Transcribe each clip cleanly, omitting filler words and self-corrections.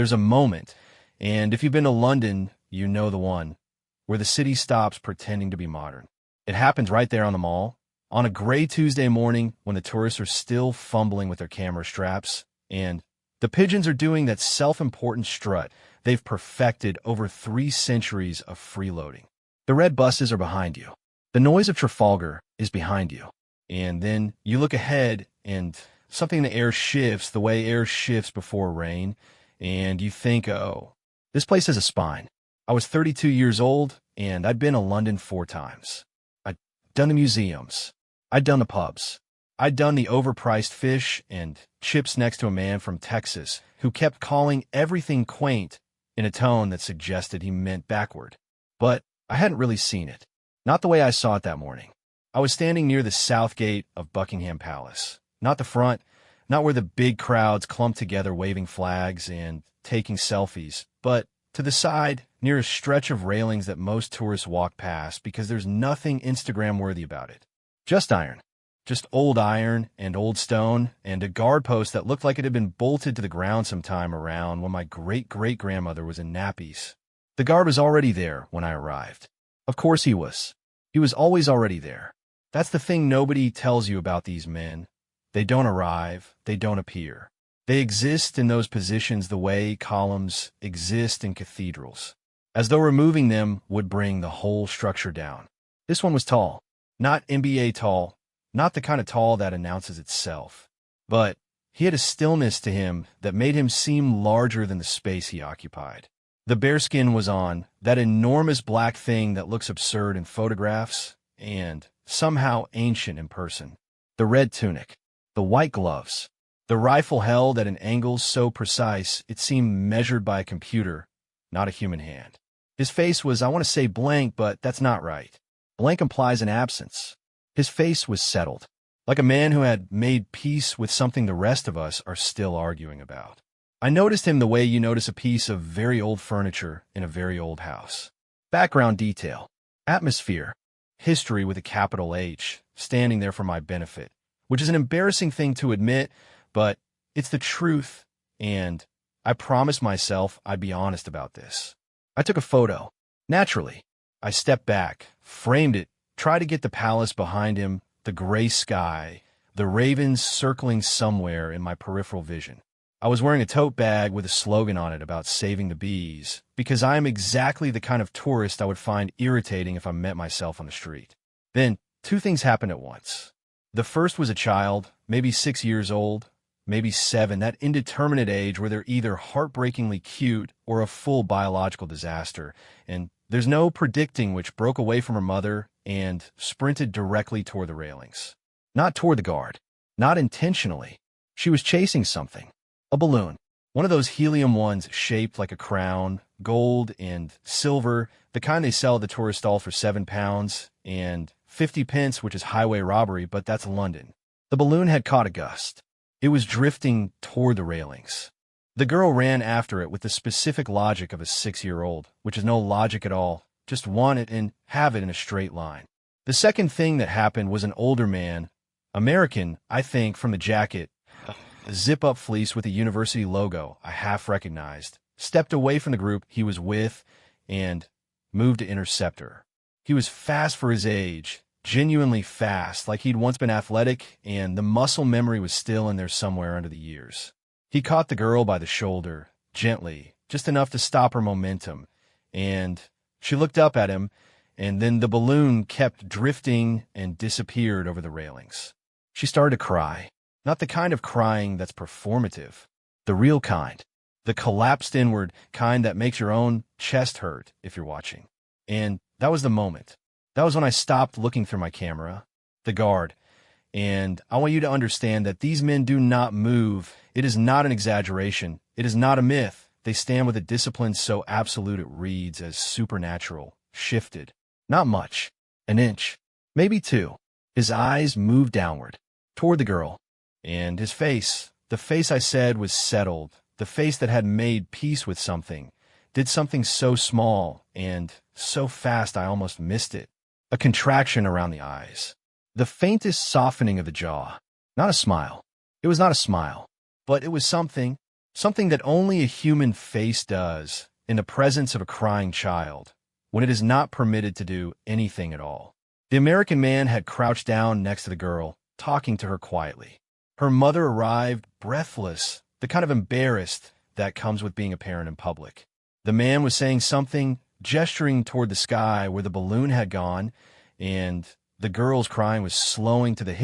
There's a moment, and if you've been to London, you know the one, where the city stops pretending to be modern. It happens right there on the Mall, on a gray Tuesday morning when the tourists are still fumbling with their camera straps, and the pigeons are doing that self-important strut they've perfected over 3 centuries of freeloading. The red buses are behind you. The noise of Trafalgar is behind you. And then you look ahead, and something in the air shifts the way air shifts before rain, and you think, oh, this place has a spine. I was 32 years old, and I'd been to London 4 times. I'd done the museums. I'd done the pubs. I'd done the overpriced fish and chips next to a man from Texas who kept calling everything quaint in a tone that suggested he meant backward. But I hadn't really seen it. Not the way I saw it that morning. I was standing near the south gate of Buckingham Palace. Not the front, not where the big crowds clumped together waving flags and taking selfies, but to the side, near a stretch of railings that most tourists walk past because there's nothing Instagram-worthy about it. Just iron. Just old iron and old stone and a guard post that looked like it had been bolted to the ground sometime around when my great-great-grandmother was in nappies. The guard was already there when I arrived. Of course he was. He was always already there. That's the thing nobody tells you about these men. They don't arrive. They don't appear. They exist in those positions the way columns exist in cathedrals, as though removing them would bring the whole structure down. This one was tall. Not NBA tall. Not the kind of tall that announces itself. But he had a stillness to him that made him seem larger than the space he occupied. The bearskin was on, that enormous black thing that looks absurd in photographs, and somehow ancient in person. The red tunic, the white gloves, the rifle held at an angle so precise it seemed measured by a computer, not a human hand. His face was, I want to say blank, but that's not right. Blank implies an absence. His face was settled, like a man who had made peace with something the rest of us are still arguing about. I noticed him the way you notice a piece of very old furniture in a very old house. Background detail, atmosphere, history with a capital H, standing there for my benefit, which is an embarrassing thing to admit, but it's the truth, and I promised myself I'd be honest about this. I took a photo. Naturally, I stepped back, framed it, tried to get the palace behind him, the gray sky, the ravens circling somewhere in my peripheral vision. I was wearing a tote bag with a slogan on it about saving the bees, because I am exactly the kind of tourist I would find irritating if I met myself on the street. Then, 2 things happened at once. The first was a child, maybe 6 years old, maybe 7, that indeterminate age where they're either heartbreakingly cute or a full biological disaster, and there's no predicting which broke away from her mother and sprinted directly toward the railings. Not toward the guard. Not intentionally. She was chasing something. A balloon. One of those helium ones shaped like a crown, gold and silver, the kind they sell at the tourist stall for £7 and 50 pence, which is highway robbery, but that's London. The balloon had caught a gust. It was drifting toward the railings. The girl ran after it with the specific logic of a 6-year-old, which is no logic at all. Just want it and have it in a straight line. The second thing that happened was an older man, American, I think, from the jacket, a zip-up fleece with a university logo I half recognized, stepped away from the group he was with and moved to intercept her. He was fast for his age, genuinely fast, like he'd once been athletic, and the muscle memory was still in there somewhere under the years. He caught the girl by the shoulder, gently, just enough to stop her momentum, and she looked up at him, and then the balloon kept drifting and disappeared over the railings. She started to cry. Not the kind of crying that's performative. The real kind. The collapsed inward kind that makes your own chest hurt if you're watching. And that was the moment. That was when I stopped looking through my camera. The guard. And I want you to understand that these men do not move. It is not an exaggeration. It is not a myth. They stand with a discipline so absolute it reads as supernatural, shifted. Not much. An inch. Maybe 2. His eyes moved downward, toward the girl. And his face, the face I said was settled, the face that had made peace with something, did something so small and so fast I almost missed it. A contraction around the eyes. The faintest softening of the jaw. Not a smile. It was not a smile. But it was something. something that only a human face does in the presence of a crying child, when it is not permitted to do anything at all. The American man had crouched down next to the girl, talking to her quietly. Her mother arrived, breathless, the kind of embarrassed that comes with being a parent in public. The man was saying something, gesturing toward the sky where the balloon had gone, and the girl's crying was slowing to the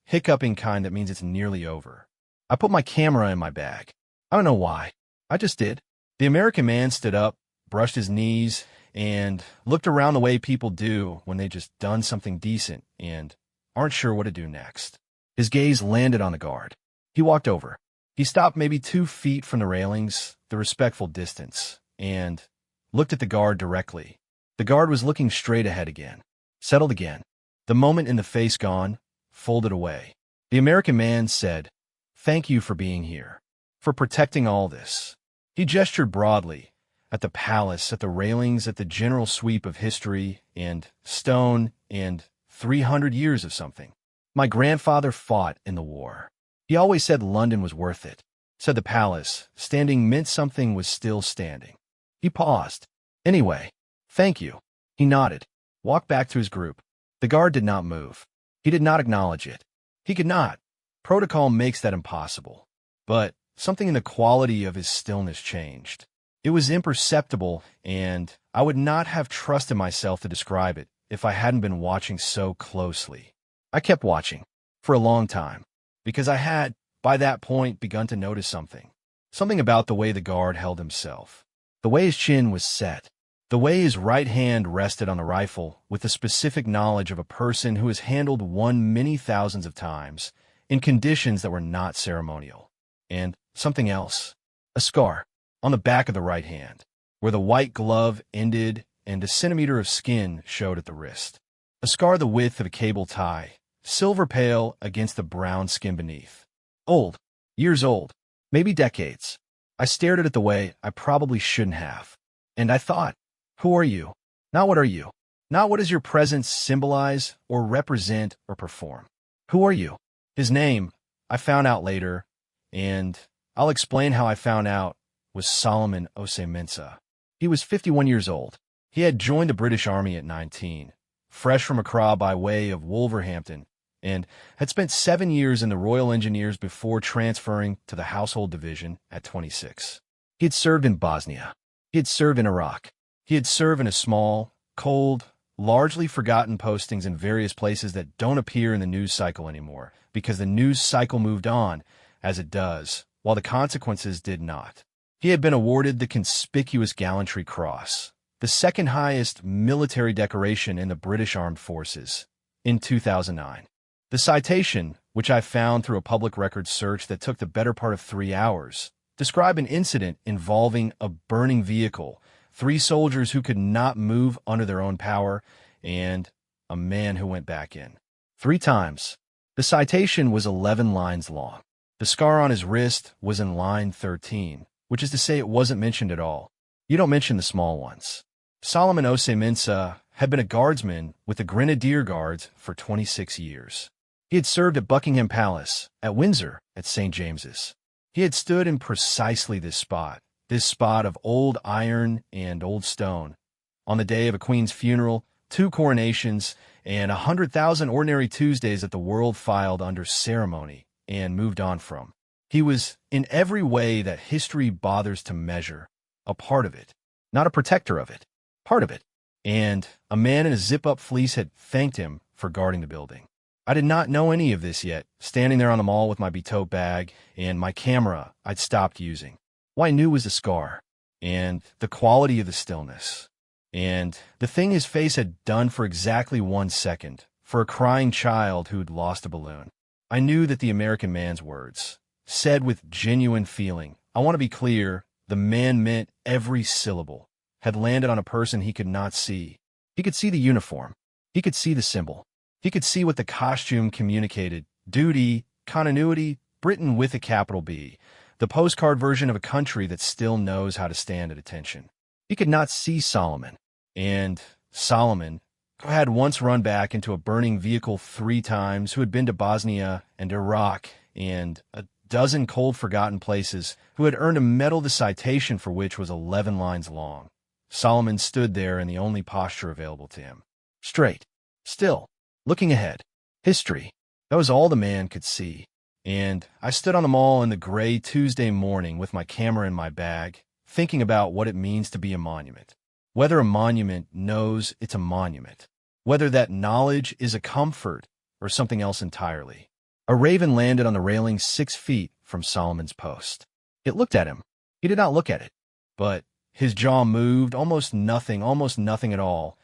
hiccuping kind that means it's nearly over. I put my camera in my bag. I don't know why. I just did. The American man stood up, brushed his knees, and looked around the way people do when they just done something decent and aren't sure what to do next. His gaze landed on the guard. He walked over. He stopped maybe 2 feet from the railings, the respectful distance, and looked at the guard directly. The guard was looking straight ahead again, settled again. The moment in the face gone, folded away. The American man said, "Thank you for being here, for protecting all this." He gestured broadly, at the palace, at the railings, at the general sweep of history and stone and 300 years of something. My grandfather fought in the war. He always said London was worth it, said the palace, standing meant something was still standing. He paused. Anyway, thank you. He nodded, walked back to his group. The guard did not move. He did not acknowledge it. He could not. Protocol makes that impossible. But something in the quality of his stillness changed. It was imperceptible, and I would not have trusted myself to describe it if I hadn't been watching so closely. I kept watching, for a long time, because I had, by that point, begun to notice something. Something about the way the guard held himself. The way his chin was set. The way his right hand rested on the rifle with the specific knowledge of a person who has handled one many thousands of times in conditions that were not ceremonial. And something else. A scar on the back of the right hand, where the white glove ended and a centimeter of skin showed at the wrist. A scar the width of a cable tie, silver pale against the brown skin beneath. Old. Years old. Maybe decades. I stared at it the way I probably shouldn't have. And I thought, who are you? Not what are you? Not what does your presence symbolize or represent or perform? Who are you? His name, I found out later, and I'll explain how I found out, was Solomon Osemensa. He was 51 years old. He had joined the British Army at 19, fresh from Accra by way of Wolverhampton, and had spent 7 years in the Royal Engineers before transferring to the Household Division at 26. He had served in Bosnia. He had served in Iraq. He had served in a small, cold, largely forgotten postings in various places that don't appear in the news cycle anymore, because the news cycle moved on, as it does, while the consequences did not. He had been awarded the Conspicuous Gallantry Cross, the second highest military decoration in the British Armed Forces, in 2009. The citation, which I found through a public records search that took the better part of 3 hours, described an incident involving a burning vehicle, 3 soldiers who could not move under their own power, and a man who went back in. 3 times. The citation was 11 lines long. The scar on his wrist was in line 13, which is to say it wasn't mentioned at all. You don't mention the small ones. Solomon Osemensa had been a guardsman with the Grenadier Guards for 26 years. He had served at Buckingham Palace, at Windsor, at St. James's. He had stood in precisely this spot of old iron and old stone, on the day of a queen's funeral, 2 coronations, and 100,000 ordinary Tuesdays that the world filed under ceremony and moved on from. He was, in every way that history bothers to measure, a part of it, not a protector of it, part of it. And a man in a zip-up fleece had thanked him for guarding the building. I did not know any of this yet, standing there on the mall with my betote bag and my camera I'd stopped using. What I knew was the scar, and the quality of the stillness, and the thing his face had done for exactly 1 second, for a crying child who'd lost a balloon. I knew that the American man's words, said with genuine feeling, I want to be clear, the man meant every syllable, had landed on a person he could not see. He could see the uniform. He could see the symbol. He could see what the costume communicated, duty, continuity, Britain with a capital B, the postcard version of a country that still knows how to stand at attention. He could not see Solomon, and Solomon, who had once run back into a burning vehicle 3 times, who had been to Bosnia and Iraq and a dozen cold forgotten places, who had earned a medal the citation for which was 11 lines long. Solomon stood there in the only posture available to him. Straight. Still. Looking ahead. History. That was all the man could see. And I stood on the mall in the gray Tuesday morning with my camera in my bag, thinking about what it means to be a monument. Whether a monument knows it's a monument. Whether that knowledge is a comfort or something else entirely. A raven landed on the railing 6 feet from Solomon's post. It looked at him. He did not look at it. But his jaw moved, almost nothing at all.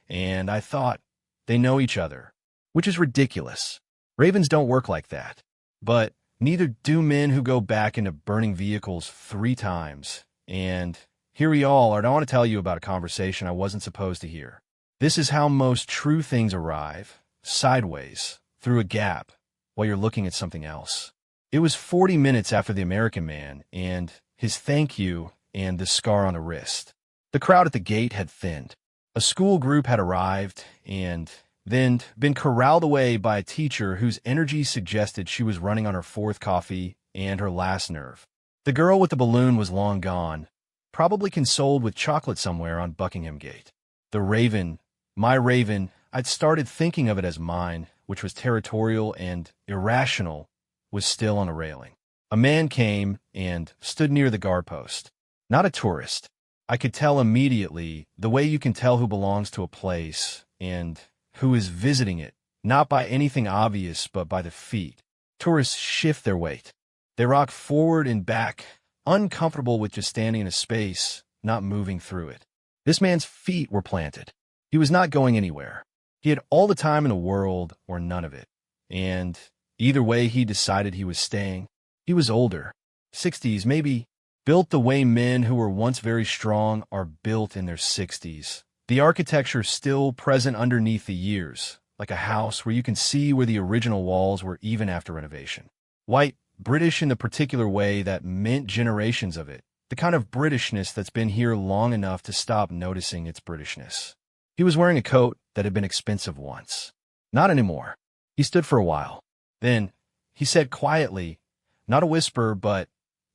And I thought, they know each other. Which is ridiculous. Ravens don't work like that. But neither do men who go back into burning vehicles 3 times. And here we all are. I want to tell you about a conversation I wasn't supposed to hear. This is how most true things arrive, sideways, through a gap, while you're looking at something else. It was 40 minutes after the American man and his thank you and the scar on the wrist. The crowd at the gate had thinned. A school group had arrived and then been corralled away by a teacher whose energy suggested she was running on her 4th coffee and her last nerve. The girl with the balloon was long gone, probably consoled with chocolate somewhere on Buckingham Gate. The raven, my raven, I'd started thinking of it as mine, which was territorial and irrational, was still on a railing. A man came and stood near the guard post. Not a tourist. I could tell immediately, the way you can tell who belongs to a place and who is visiting it, not by anything obvious, but by the feet. Tourists shift their weight. They rock forward and back, uncomfortable with just standing in a space, not moving through it. This man's feet were planted. He was not going anywhere. He had all the time in the world or none of it. And either way, he decided he was staying. He was older, 60s maybe, built the way men who were once very strong are built in their 60s. The architecture still present underneath the years, like a house where you can see where the original walls were even after renovation. White, British in the particular way that meant generations of it, the kind of Britishness that's been here long enough to stop noticing its Britishness. He was wearing a coat that had been expensive once. Not anymore. He stood for a while. Then, he said quietly, not a whisper, but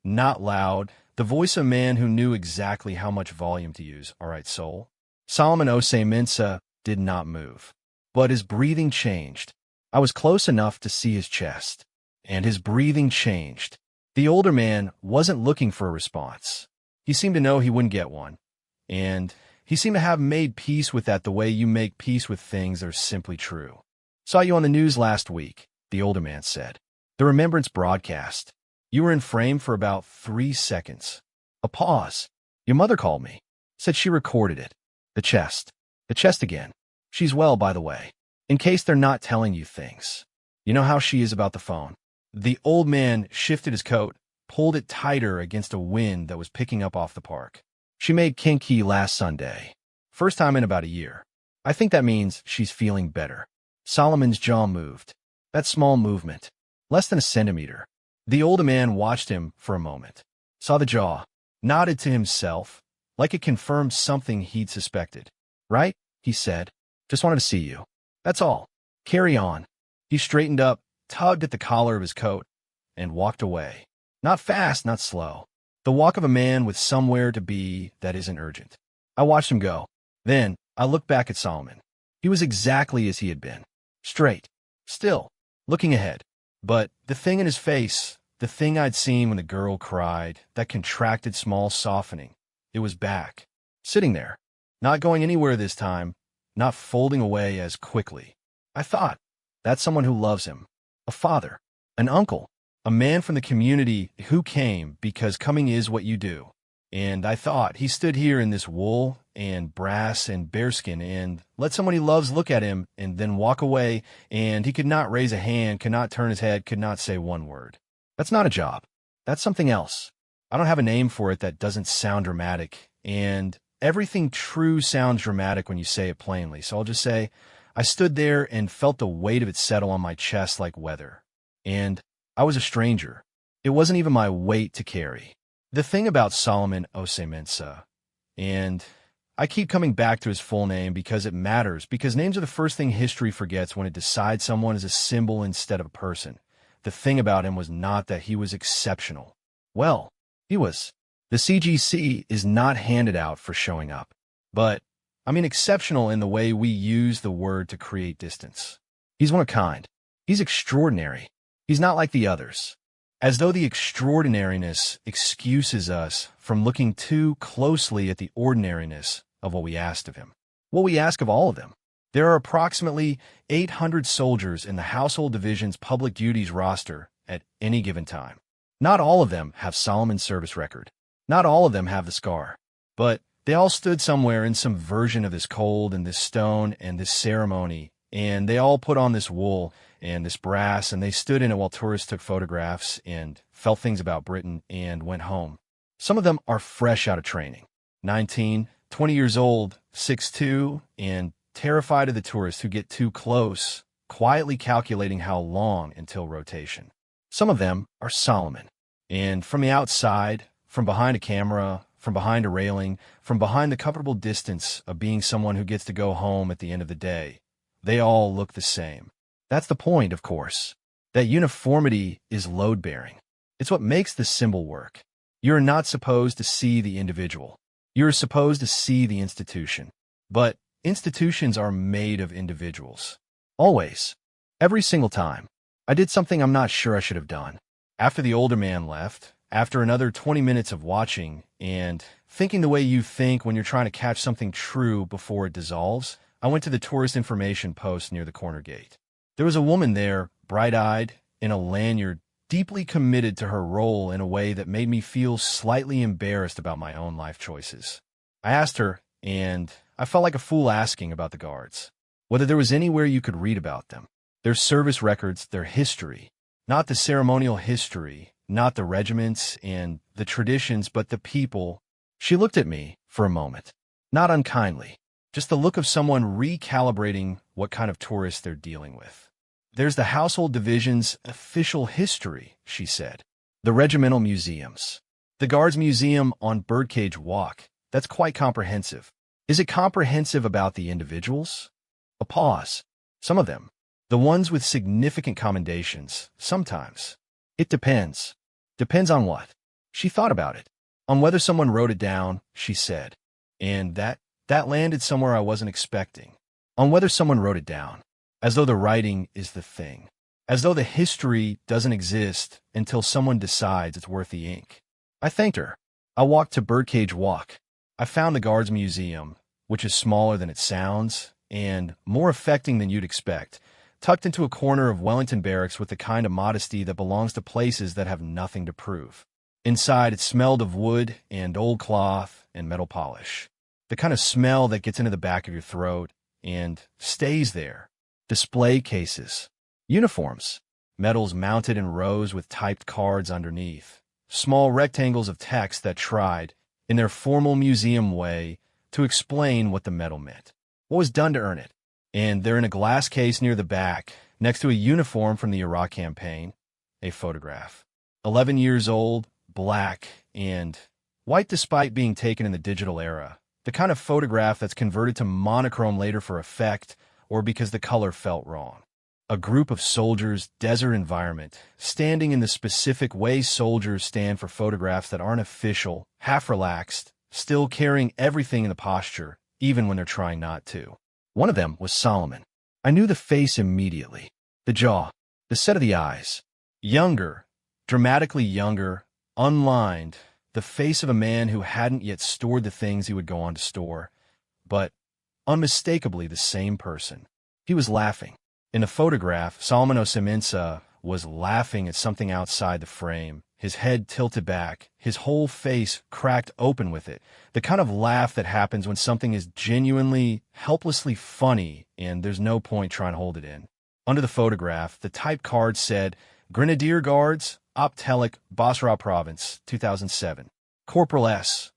not loud, the voice of a man who knew exactly how much volume to use. All right, soul. Solomon Osei-Mensah did not move, but his breathing changed. I was close enough to see his chest, and his breathing changed. The older man wasn't looking for a response. He seemed to know he wouldn't get one, and he seemed to have made peace with that the way you make peace with things that are simply true. Saw you on the news last week, the older man said. The remembrance broadcast. You were in frame for about 3 seconds. A pause. Your mother called me. Said she recorded it. The chest. The chest again. She's well, by the way. In case they're not telling you things. You know how she is about the phone. The old man shifted his coat, pulled it tighter against a wind that was picking up off the park. She made kinky last Sunday. First time in about a year. I think that means she's feeling better. Solomon's jaw moved. That small movement. Less than a centimeter. The older man watched him for a moment. Saw the jaw. Nodded to himself, like it confirmed something he'd suspected. Right? He said. Just wanted to see you. That's all. Carry on. He straightened up, tugged at the collar of his coat, and walked away. Not fast, not slow. The walk of a man with somewhere to be that isn't urgent. I watched him go. Then, I looked back at Solomon. He was exactly as he had been. Straight. Still. Looking ahead. But the thing in his face, the thing I'd seen when the girl cried, that contracted small softening, it was back. Sitting there. Not going anywhere this time. Not folding away as quickly. I thought, that's someone who loves him. A father. An uncle. A man from the community who came because coming is what you do. And I thought, he stood here in this wool and brass and bearskin and let someone he loves look at him and then walk away, and he could not raise a hand, could not turn his head, could not say one word. That's not a job. That's something else. I don't have a name for it that doesn't sound dramatic, and everything true sounds dramatic when you say it plainly, so I'll just say, I stood there and felt the weight of it settle on my chest like weather. And I was a stranger. It wasn't even my weight to carry. The thing about Solomon Osei-Mensah, and I keep coming back to his full name because it matters, because names are the first thing history forgets when it decides someone is a symbol instead of a person. the thing about him was not that he was exceptional. Well, he was. The CGC is not handed out for showing up. But, I mean exceptional in the way we use the word to create distance. He's one of a kind. He's extraordinary. He's not like the others. As though the extraordinariness excuses us from looking too closely at the ordinariness of what we asked of him. What we ask of all of them. There are approximately 800 soldiers in the Household Division's public duties roster at any given time. Not all of them have Solomon's service record. Not all of them have the scar. But they all stood somewhere in some version of this cold and this stone and this ceremony, and they all put on this wool and this brass, and they stood in it while tourists took photographs and felt things about Britain and went home. Some of them are fresh out of training, 19, 20 years old, 6'2", and terrified of the tourists who get too close, quietly calculating how long until rotation. Some of them are Solomon, and from the outside, from behind a camera, from behind a railing, from behind the comfortable distance of being someone who gets to go home at the end of the day, they all look the same. That's the point, of course. That uniformity is load-bearing. It's what makes the symbol work. You're not supposed to see the individual. You're supposed to see the institution. But institutions are made of individuals. Always. Every single time. I did something I'm not sure I should have done. After the older man left, after another 20 minutes of watching and thinking the way you think when you're trying to catch something true before it dissolves, I went to the tourist information post near the corner gate. There was a woman there, bright-eyed, in a lanyard, deeply committed to her role in a way that made me feel slightly embarrassed about my own life choices. I asked her, and I felt like a fool asking about the guards, whether there was anywhere you could read about them. Their service records, their history, not the ceremonial history, not the regiments and the traditions, but the people. She looked at me for a moment, not unkindly, just the look of someone recalibrating what kind of tourist they're dealing with. There's the Household Division's official history, she said. The regimental museums. The Guards Museum on Birdcage Walk. That's quite comprehensive. Is it comprehensive about the individuals? A pause. Some of them. The ones with significant commendations. Sometimes. It depends. Depends on what? She thought about it. On whether someone wrote it down, she said. And that landed somewhere I wasn't expecting. On whether someone wrote it down. As though the writing is the thing. As though the history doesn't exist until someone decides it's worth the ink. I thanked her. I walked to Birdcage Walk. I found the Guards Museum, which is smaller than it sounds, and more affecting than you'd expect, tucked into a corner of Wellington Barracks with the kind of modesty that belongs to places that have nothing to prove. Inside, it smelled of wood and old cloth and metal polish. The kind of smell that gets into the back of your throat and stays there. Display cases. Uniforms. Medals mounted in rows with typed cards underneath. Small rectangles of text that tried, in their formal museum way, to explain what the medal meant. What was done to earn it. And they're in a glass case near the back, next to a uniform from the Iraq campaign. A photograph. 11 years old, black, and white despite being taken in the digital era. The kind of photograph that's converted to monochrome later for effect, or because the color felt wrong. A group of soldiers, desert environment, standing in the specific way soldiers stand for photographs that aren't official, half-relaxed, still carrying everything in the posture, even when they're trying not to. One of them was Solomon. I knew the face immediately. The jaw, the set of the eyes. Younger, dramatically younger, unlined, the face of a man who hadn't yet stored the things he would go on to store, but unmistakably the same person. He was laughing. In the photograph, Solomon Oseminsa was laughing at something outside the frame, his head tilted back, his whole face cracked open with it, the kind of laugh that happens when something is genuinely, helplessly funny and there's no point trying to hold it in. Under the photograph, the typed card said, Grenadier Guards, Optelic, Basra Province, 2007. Corporal S.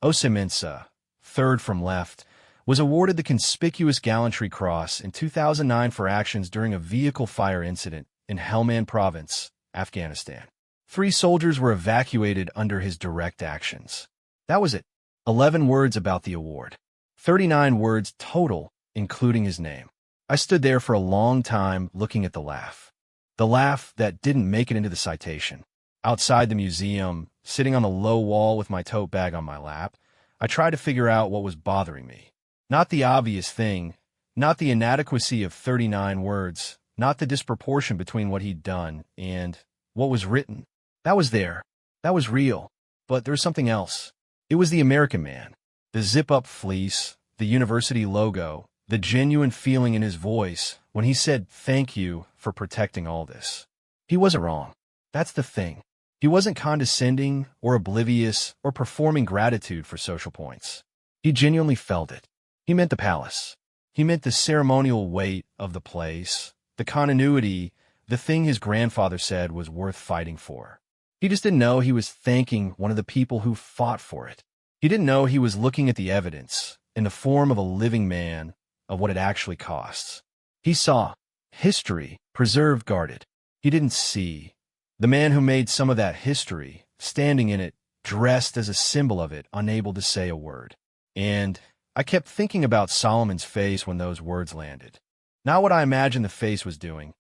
Oseminsa, third from left, was awarded the Conspicuous Gallantry Cross in 2009 for actions during a vehicle fire incident in Helmand Province, Afghanistan. 3 soldiers were evacuated under his direct actions. That was it. 11 words about the award. 39 words total, including his name. I stood there for a long time looking at the laugh. The laugh that didn't make it into the citation. Outside the museum, sitting on the low wall with my tote bag on my lap, I tried to figure out what was bothering me. Not the obvious thing, not the inadequacy of 39 words, not the disproportion between what he'd done and what was written. That was there. That was real. But there was something else. It was the American man. The zip-up fleece, the university logo, the genuine feeling in his voice when he said thank you for protecting all this. He wasn't wrong. That's the thing. He wasn't condescending or oblivious or performing gratitude for social points. He genuinely felt it. He meant the palace. He meant the ceremonial weight of the place, the continuity, the thing his grandfather said was worth fighting for. He just didn't know he was thanking one of the people who fought for it. He didn't know he was looking at the evidence in the form of a living man of what it actually costs. He saw history preserved, guarded. He didn't see the man who made some of that history, standing in it, dressed as a symbol of it, unable to say a word. And I kept thinking about Solomon's face when those words landed. Not what I imagined the face was doing.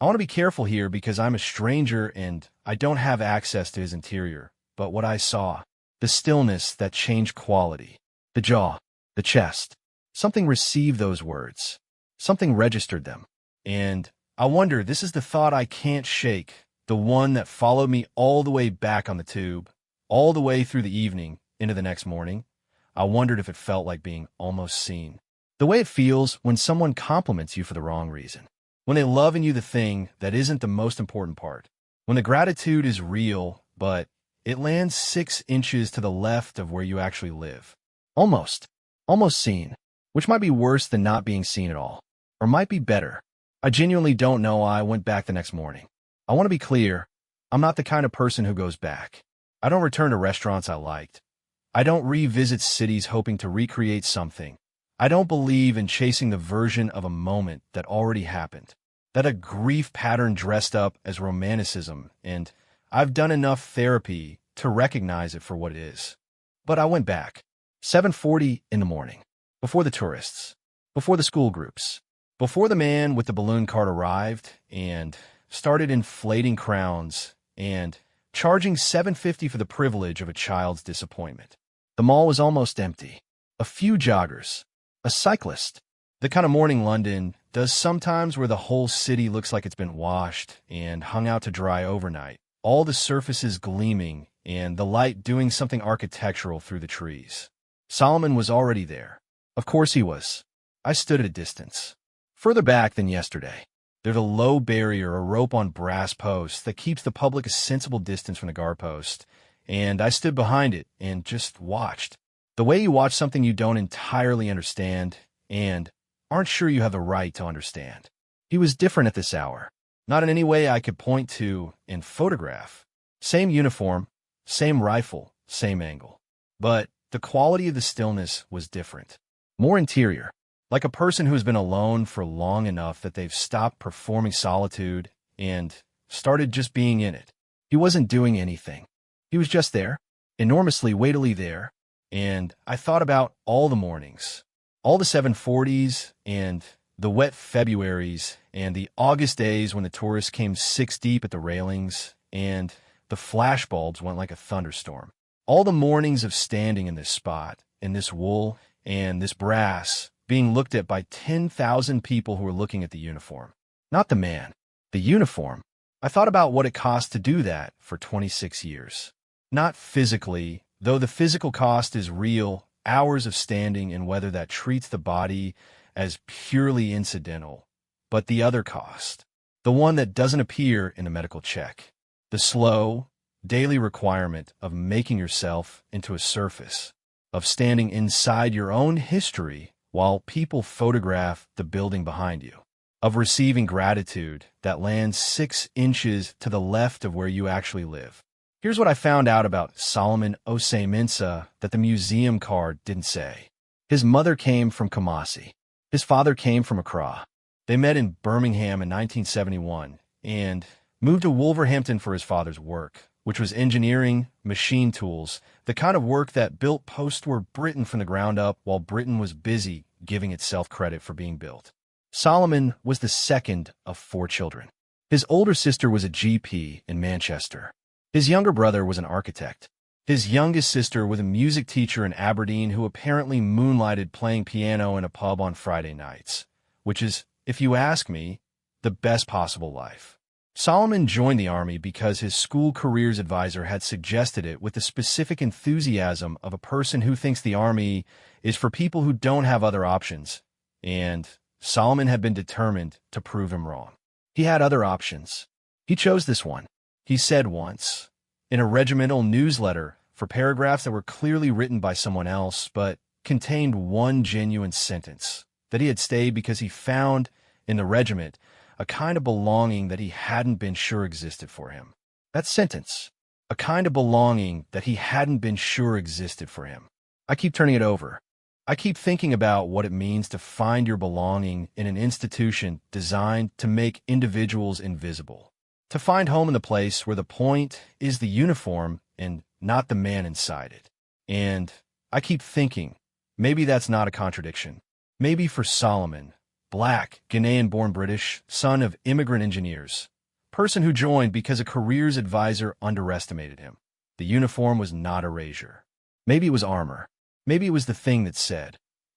I want to be careful here because I'm a stranger and I don't have access to his interior, but what I saw, the stillness that changed quality, the jaw, the chest, something received those words, something registered them. And I wonder, this is the thought I can't shake, the one that followed me all the way back on the tube, all the way through the evening into the next morning. I wondered if it felt like being almost seen. The way it feels when someone compliments you for the wrong reason. When they love in you the thing that isn't the most important part. When the gratitude is real, but it lands 6 inches to the left of where you actually live. Almost seen, which might be worse than not being seen at all. Or might be better. I genuinely don't know. I went back the next morning. I want to be clear, I'm not the kind of person who goes back. I don't return to restaurants I liked. I don't revisit cities hoping to recreate something. I don't believe in chasing the version of a moment that already happened. That a grief pattern dressed up as romanticism, and I've done enough therapy to recognize it for what it is. But I went back. 7:40 in the morning. Before the tourists. Before the school groups. Before the man with the balloon cart arrived and started inflating crowns and charging $7.50 for the privilege of a child's disappointment. The mall was almost empty. A few joggers. A cyclist. The kind of morning London does sometimes where the whole city looks like it's been washed and hung out to dry overnight. All the surfaces gleaming and the light doing something architectural through the trees. Solomon was already there. Of course he was. I stood at a distance. Further back than yesterday. There's a low barrier, a rope on brass posts that keeps the public a sensible distance from the guard post, and I stood behind it and just watched. The way you watch something you don't entirely understand and aren't sure you have the right to understand. He was different at this hour. Not in any way I could point to and photograph. Same uniform, same rifle, same angle. But the quality of the stillness was different. More interior. Like a person who has been alone for long enough that they've stopped performing solitude and started just being in it. He wasn't doing anything. He was just there, enormously weightily there, and I thought about all the mornings, all the 7:40s and the wet Februaries and the August days when the tourists came 6 deep at the railings and the flashbulbs went like a thunderstorm. All the mornings of standing in this spot, in this wool and this brass, being looked at by 10,000 people who were looking at the uniform. Not the man, the uniform. I thought about what it cost to do that for 26 years. Not physically, though the physical cost is real, hours of standing and whether that treats the body as purely incidental, but the other cost, the one that doesn't appear in a medical check, the slow, daily requirement of making yourself into a surface, of standing inside your own history while people photograph the building behind you, of receiving gratitude that lands 6 inches to the left of where you actually live. Here's what I found out about Solomon Osei-Mensah that the museum card didn't say. His mother came from Kumasi. His father came from Accra. They met in Birmingham in 1971 and moved to Wolverhampton for his father's work, which was engineering, machine tools, the kind of work that built post-war Britain from the ground up while Britain was busy giving itself credit for being built. Solomon was the second of 4 children. His older sister was a GP in Manchester. His younger brother was an architect. His youngest sister was a music teacher in Aberdeen who apparently moonlighted playing piano in a pub on Friday nights, which is, if you ask me, the best possible life. Solomon joined the Army because his school careers advisor had suggested it with the specific enthusiasm of a person who thinks the Army is for people who don't have other options, and Solomon had been determined to prove him wrong. He had other options. He chose this one. He said once, in a regimental newsletter, for paragraphs that were clearly written by someone else but contained one genuine sentence, that he had stayed because he found in the regiment a kind of belonging that he hadn't been sure existed for him. That sentence, a kind of belonging that he hadn't been sure existed for him. I keep turning it over. I keep thinking about what it means to find your belonging in an institution designed to make individuals invisible. To find home in the place where the point is the uniform and not the man inside it. And I keep thinking, maybe that's not a contradiction. Maybe for Solomon, black, Ghanaian-born British, son of immigrant engineers, person who joined because a careers advisor underestimated him, the uniform was not erasure. Maybe it was armor. Maybe it was the thing that said,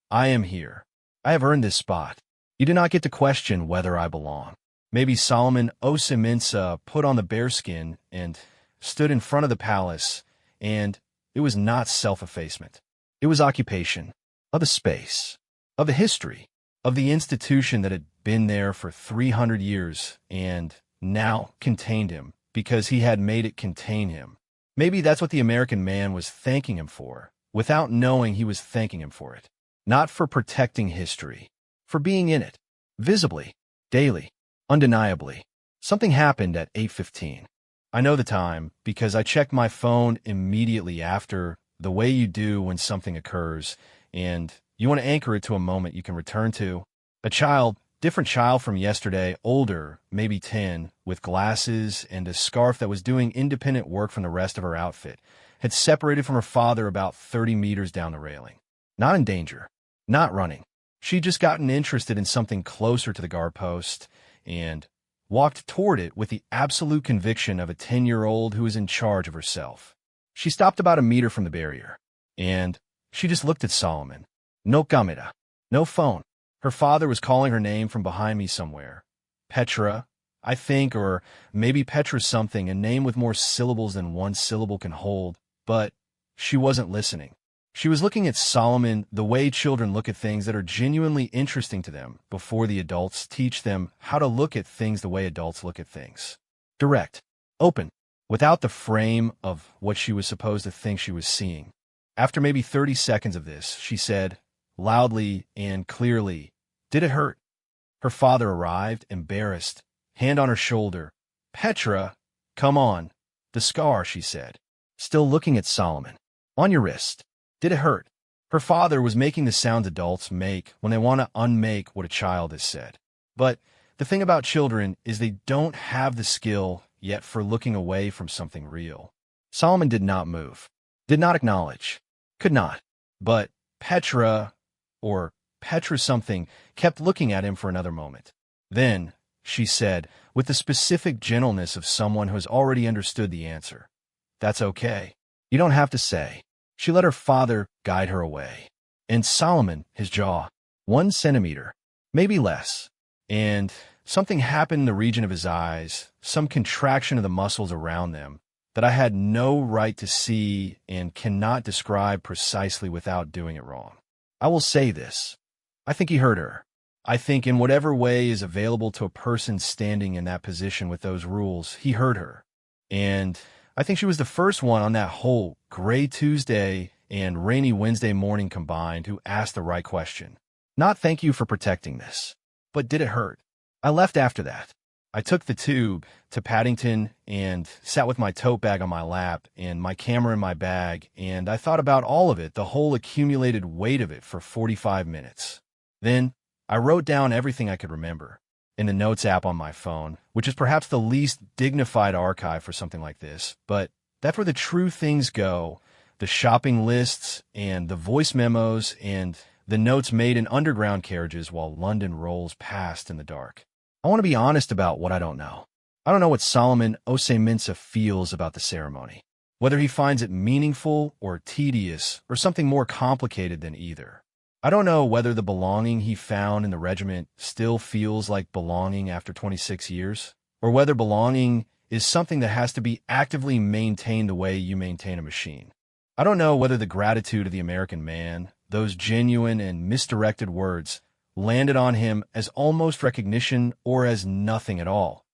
I am here. I have earned this spot. You do not get to question whether I belong. Maybe Solomon Oseminsa put on the bearskin and stood in front of the palace, and it was not self-effacement. It was occupation of the space, of the history, of the institution that had been there for 300 years and now contained him because he had made it contain him. Maybe that's what the American man was thanking him for, without knowing he was thanking him for it. Not for protecting history, for being in it, visibly, daily, undeniably. Something happened at 8:15. I know the time because I checked my phone immediately after, the way you do when something occurs, and you want to anchor it to a moment you can return to. A child, different child from yesterday, older, maybe 10, with glasses and a scarf that was doing independent work from the rest of her outfit, had separated from her father about 30 meters down the railing. Not in danger, not running. She'd just gotten interested in something closer to the guard post and walked toward it with the absolute conviction of a 10-year-old who is in charge of herself. She stopped about a meter from the barrier, and she just looked at Solomon. No camera, no phone. Her father was calling her name from behind me somewhere. Petra, I think, or maybe Petra something, a name with more syllables than one syllable can hold, but she wasn't listening. She was looking at Solomon the way children look at things that are genuinely interesting to them before the adults teach them how to look at things the way adults look at things. Direct, open, without the frame of what she was supposed to think she was seeing. After maybe 30 seconds of this, she said, loudly and clearly, "Did it hurt?" Her father arrived, embarrassed, hand on her shoulder. "Petra, come on." "The scar," she said, still looking at Solomon. "On your wrist. Did it hurt?" Her father was making the sounds adults make when they want to unmake what a child has said. But the thing about children is they don't have the skill yet for looking away from something real. Solomon did not move, did not acknowledge, could not. But Petra, or Petra something, kept looking at him for another moment. Then, she said, with the specific gentleness of someone who has already understood the answer, "That's okay. You don't have to say." She let her father guide her away. And Solomon, his jaw, 1 centimeter, maybe less. And something happened in the region of his eyes, some contraction of the muscles around them, that I had no right to see and cannot describe precisely without doing it wrong. I will say this. I think he hurt her. I think in whatever way is available to a person standing in that position with those rules, he hurt her. And I think she was the first one on that whole gray Tuesday and rainy Wednesday morning combined who asked the right question. Not "Thank you for protecting this," but "Did it hurt?" I left after that. I took the tube to Paddington and sat with my tote bag on my lap and my camera in my bag, and I thought about all of it, the whole accumulated weight of it, for 45 minutes. Then I wrote down everything I could remember in the Notes app on my phone, which is perhaps the least dignified archive for something like this, but that's where the true things go, the shopping lists and the voice memos and the notes made in underground carriages while London rolls past in the dark. I want to be honest about what I don't know. I don't know what Solomon Oseminsa feels about the ceremony, whether he finds it meaningful or tedious or something more complicated than either. I don't know whether the belonging he found in the regiment still feels like belonging after 26 years, or whether belonging is something that has to be actively maintained the way you maintain a machine. I don't know whether the gratitude of the American man, those genuine and misdirected words, landed on him as almost recognition or as nothing at all,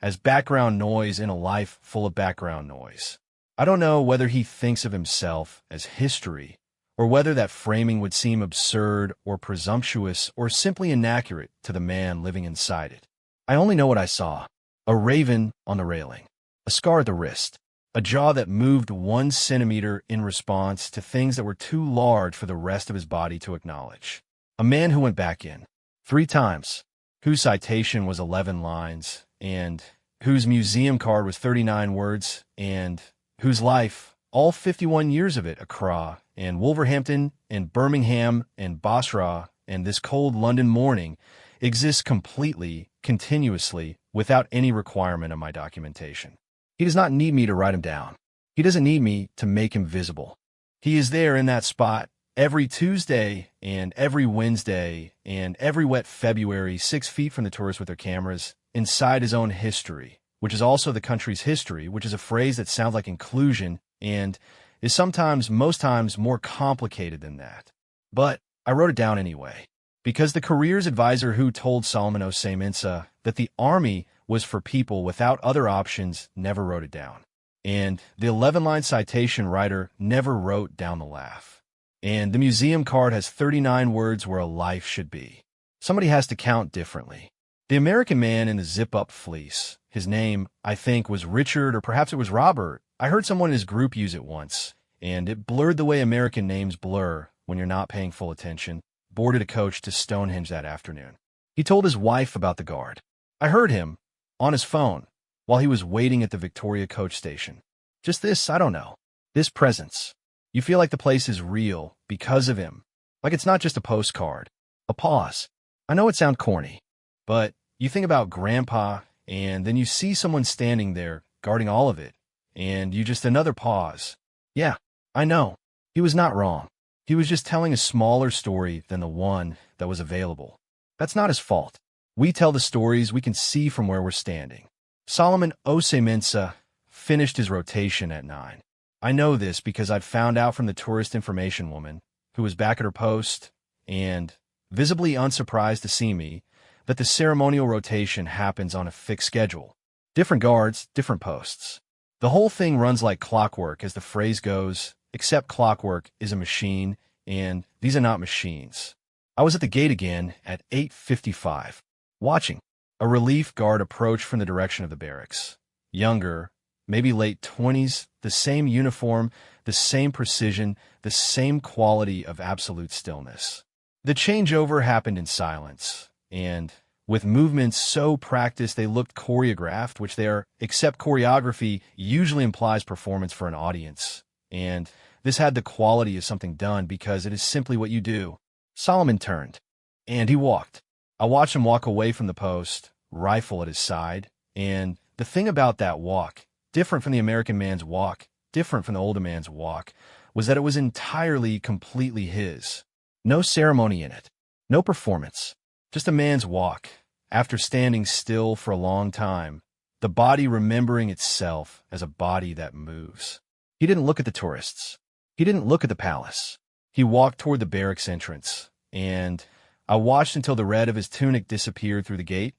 as background noise in a life full of background noise. I don't know whether he thinks of himself as history, or whether that framing would seem absurd or presumptuous or simply inaccurate to the man living inside it. I only know what I saw: a raven on the railing, a scar at the wrist, a jaw that moved 1 centimeter in response to things that were too large for the rest of his body to acknowledge. A man who went back in 3 times, whose citation was 11 lines, and whose museum card was 39 words, and whose life, all 51 years of it, Accra and Wolverhampton and Birmingham and Basra and this cold London morning, exists completely, continuously, without any requirement of my documentation. He does not need me to write him down. He doesn't need me to make him visible. He is there in that spot every Tuesday and every Wednesday and every wet February, 6 feet from the tourists with their cameras, inside his own history, which is also the country's history, which is a phrase that sounds like inclusion and is sometimes, most times, more complicated than that. But I wrote it down anyway, because the careers advisor who told Solomon Oseminsa that the Army was for people without other options never wrote it down. And the 11-line citation writer never wrote down the laugh. And the museum card has 39 words where a life should be. Somebody has to count differently. The American man in the zip-up fleece, his name, I think, was Richard, or perhaps it was Robert. I heard someone in his group use it once, and it blurred the way American names blur when you're not paying full attention, boarded a coach to Stonehenge that afternoon. He told his wife about the guard. I heard him, on his phone, while he was waiting at the Victoria coach station. Just this, I don't know, this presence. You feel like the place is real because of him, like it's not just a postcard, a pause. I know it sounds corny, but you think about Grandpa, and then you see someone standing there guarding all of it, and you just another pause. Yeah, I know. He was not wrong. He was just telling a smaller story than the one that was available. That's not his fault. We tell the stories we can see from where we're standing. Solomon Oseminsa finished his rotation at 9. I know this because I'd found out from the tourist information woman, who was back at her post, and visibly unsurprised to see me, that the ceremonial rotation happens on a fixed schedule. Different guards, different posts. The whole thing runs like clockwork, as the phrase goes, except clockwork is a machine, and these are not machines. I was at the gate again at 8:55, watching a relief guard approach from the direction of the barracks. Younger, maybe late 20s, the same uniform, the same precision, the same quality of absolute stillness. The changeover happened in silence, and with movements so practiced they looked choreographed, which they are, except choreography usually implies performance for an audience. And this had the quality of something done because it is simply what you do. Solomon turned, and he walked. I watched him walk away from the post, rifle at his side, and the thing about that walk, different from the American man's walk, different from the older man's walk, was that it was entirely, completely his. No ceremony in it, no performance. Just a man's walk, after standing still for a long time, the body remembering itself as a body that moves. He didn't look at the tourists. He didn't look at the palace. He walked toward the barracks entrance, and I watched until the red of his tunic disappeared through the gate,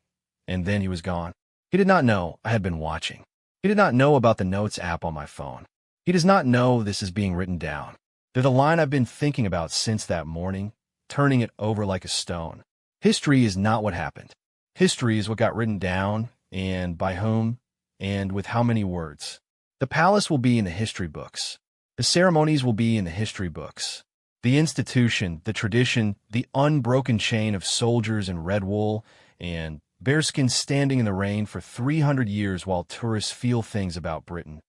and then he was gone. He did not know I had been watching. He did not know about the Notes app on my phone. He does not know this is being written down. They're the line I've been thinking about since that morning, turning it over like a stone. History is not what happened. History is what got written down, and by whom, and with how many words. The palace will be in the history books. The ceremonies will be in the history books. The institution, the tradition, the unbroken chain of soldiers in red wool and bearskin standing in the rain for 300 years while tourists feel things about Britain.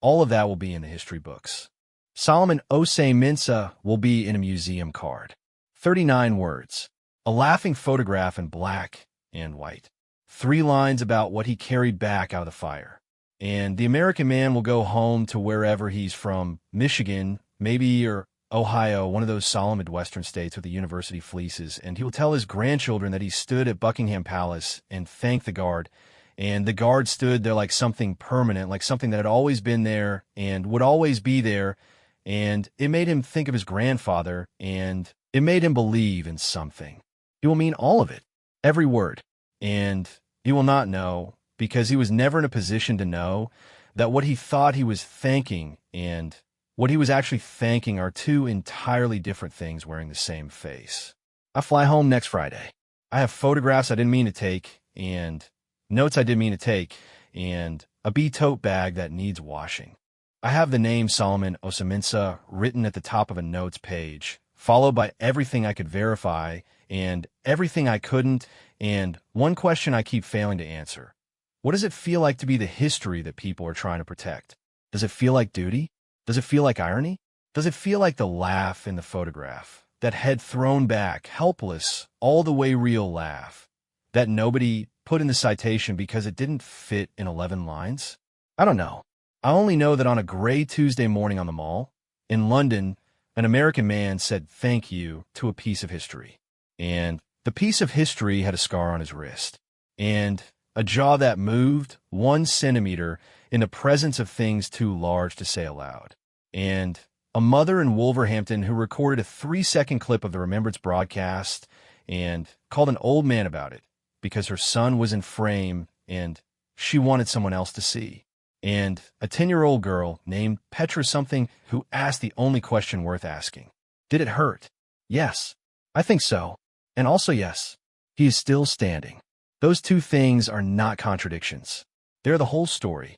All of that will be in the history books. Solomon Oseminsa will be in a museum card. 39 words. A laughing photograph in black and white. 3 lines about what he carried back out of the fire. And the American man will go home to wherever he's from, Michigan, maybe, or Ohio, one of those solemn Midwestern states with the university fleeces, and he will tell his grandchildren that he stood at Buckingham Palace and thanked the guard. And the guard stood there like something permanent, like something that had always been there and would always be there. And it made him think of his grandfather, and it made him believe in something. He will mean all of it, every word. And he will not know, because he was never in a position to know, that what he thought he was thanking and what he was actually thanking are 2 entirely different things wearing the same face. I fly home next Friday. I have photographs I didn't mean to take, and notes I didn't mean to take, and a tote bag that needs washing. I have the name Solomon Osaminsa written at the top of a notes page, followed by everything I could verify and everything I couldn't, and one question I keep failing to answer. What does it feel like to be the history that people are trying to protect? Does it feel like duty? Does it feel like irony? Does it feel like the laugh in the photograph? That head thrown back, helpless, all the way real laugh that nobody put in the citation because it didn't fit in 11 lines? I don't know. I only know that on a gray Tuesday morning on the Mall, in London, an American man said thank you to a piece of history. And the piece of history had a scar on his wrist. And a jaw that moved 1 centimeter in the presence of things too large to say aloud. And a mother in Wolverhampton who recorded a 3-second clip of the Remembrance broadcast and called an old man about it because her son was in frame and she wanted someone else to see. And a 10-year-old girl named Petra something who asked the only question worth asking. Did it hurt? Yes, I think so. And also yes, he is still standing. Those 2 things are not contradictions. They're the whole story.